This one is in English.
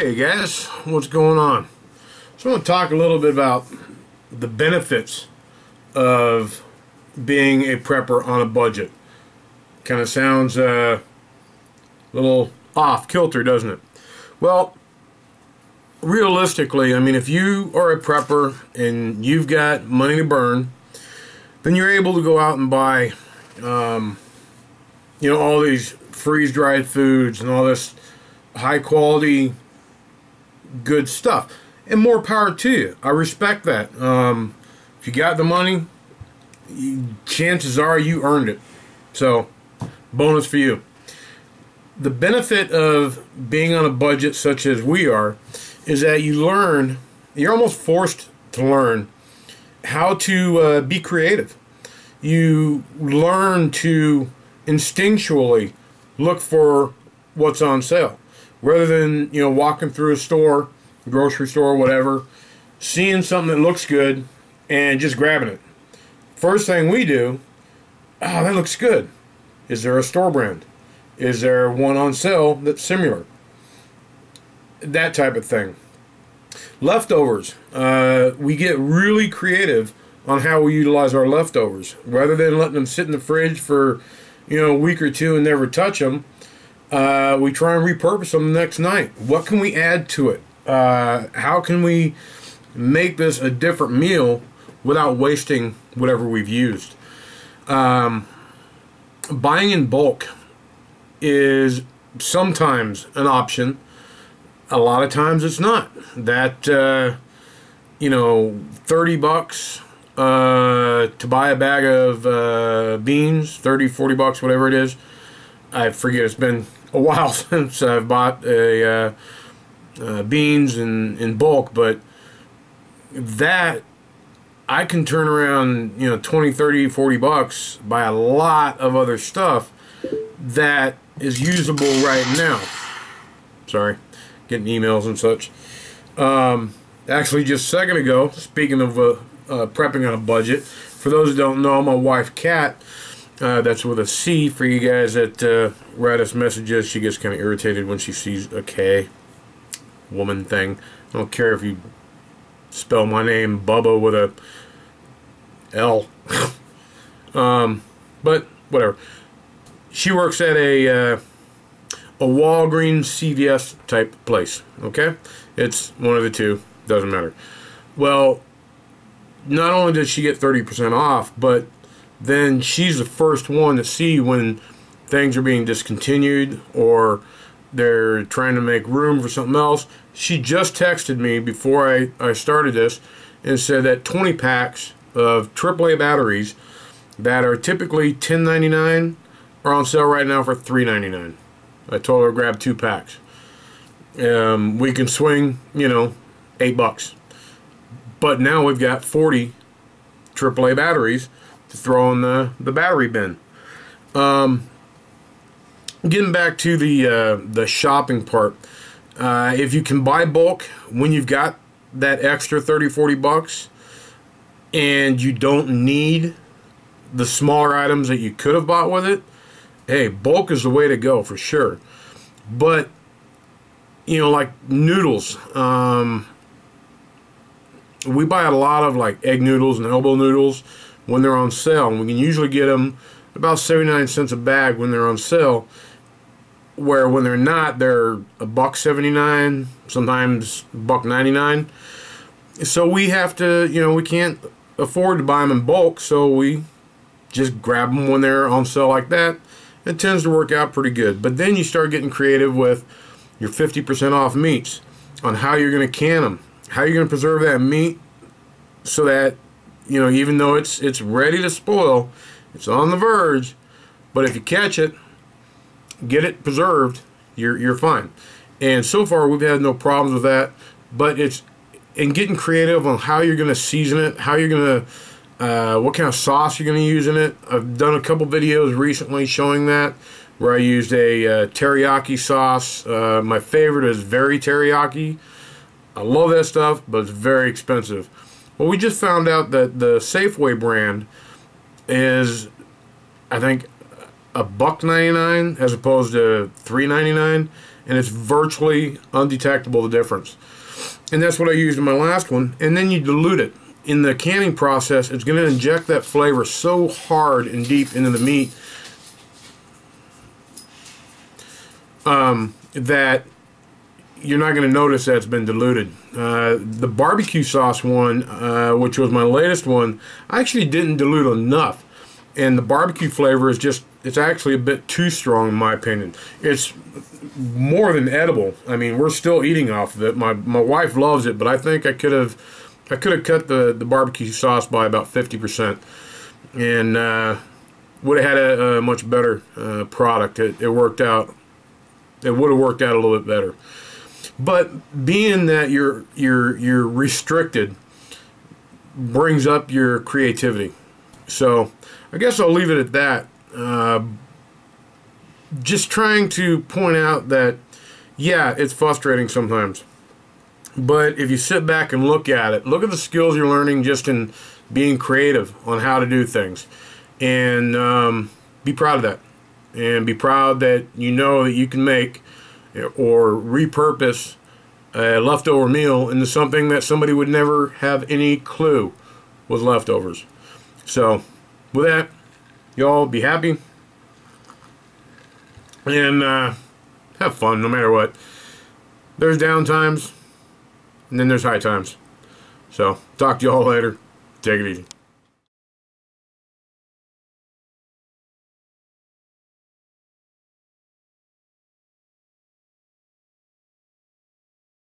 Hey guys, what's going on? So I want to talk a little bit about the benefits of being a prepper on a budget. Kind of sounds a little off kilter, doesn't it? Well, realistically, I mean, if you are a prepper and you've got money to burn, then you're able to go out and buy, all these freeze-dried foods and all this high-quality, good stuff. And more power to you. I respect that. If you got the money, chances are you earned it. So, bonus for you. The benefit of being on a budget such as we are is that you're almost forced to learn how to be creative. You learn to instinctually look for what's on sale. Rather than, walking through a store, grocery store, whatever, seeing something that looks good and just grabbing it. First thing we do, that looks good. Is there a store brand? Is there one on sale that's similar? That type of thing. Leftovers. We get really creative on how we utilize our leftovers. Rather than letting them sit in the fridge for, a week or two and never touch them, we try and repurpose them the next night. What can we add to it? How can we make this a different meal without wasting whatever we've used? Buying in bulk is sometimes an option. A lot of times it's not. That, $30 to buy a bag of beans, $30-40, whatever it is. I forget, it's been a while since I've bought beans in bulk, but that I can turn around, $20, $30, $40, buy a lot of other stuff that is usable right now. Sorry, getting emails and such. Actually, just a second ago, speaking of prepping on a budget, for those who don't know, my wife Kat, that's with a C for you guys that write us messages. She gets kind of irritated when she sees a K woman thing. I don't care if you spell my name Bubba with a L. But whatever. She works at a Walgreens CVS type place. Okay, it's one of the two. Doesn't matter. Well, not only does she get 30% off, but then she's the first one to see when things are being discontinued or they're trying to make room for something else. She just texted me before I started this and said that 20 packs of AAA batteries that are typically $10.99 are on sale right now for $3.99. I told her to grab 2 packs. We can swing, $8. But now we've got 40 AAA batteries to throw in the battery bin. Getting back to the shopping part, if you can buy bulk when you've got that extra $30-40 and you don't need the smaller items that you could have bought with it, hey, bulk is the way to go for sure. But like noodles, we buy a lot of like egg noodles and elbow noodles when they're on sale, and we can usually get them about 79 cents a bag when they're on sale, where when they're not, they're $1.79, sometimes $1.99. So we have to, we can't afford to buy them in bulk, so we just grab them when they're on sale like that. It tends to work out pretty good. But then you start getting creative with your 50% off meats on how you're going to can them, how you're going to preserve that meat so that, even though it's ready to spoil, it's on the verge, but if you catch it, get it preserved, you're fine. And so far we've had no problems with that, but it's in getting creative on how you're going to season it, how you're going to what kind of sauce you're going to use in it. I've done a couple videos recently showing that, where I used a teriyaki sauce. My favorite is Very Teriyaki. I love that stuff, but it's very expensive. Well, we just found out that the Safeway brand is, I think, $1.99 as opposed to $3.99, and it's virtually undetectable, the difference. And that's what I used in my last one. And then you dilute it. In the canning process, it's going to inject that flavor so hard and deep into the meat that you're not going to notice that it's been diluted. The barbecue sauce one, which was my latest one, I actually didn't dilute enough. And the barbecue flavor is just, it's actually a bit too strong in my opinion. It's more than edible. I mean, we're still eating off of it. My wife loves it, but I think I could have cut the barbecue sauce by about 50%, and would have had a much better product. It worked out. It would have worked out a little bit better. But being that you're restricted brings up your creativity. So I guess I'll leave it at that. Just trying to point out that, yeah, it's frustrating sometimes. But if you sit back and look at it, look at the skills you're learning just in being creative on how to do things. And be proud of that. And be proud that you know that you can make or repurpose a leftover meal into something that somebody would never have any clue was leftovers. So, with that, y'all be happy. And have fun no matter what. There's down times, and then there's high times. So, talk to y'all later. Take it easy.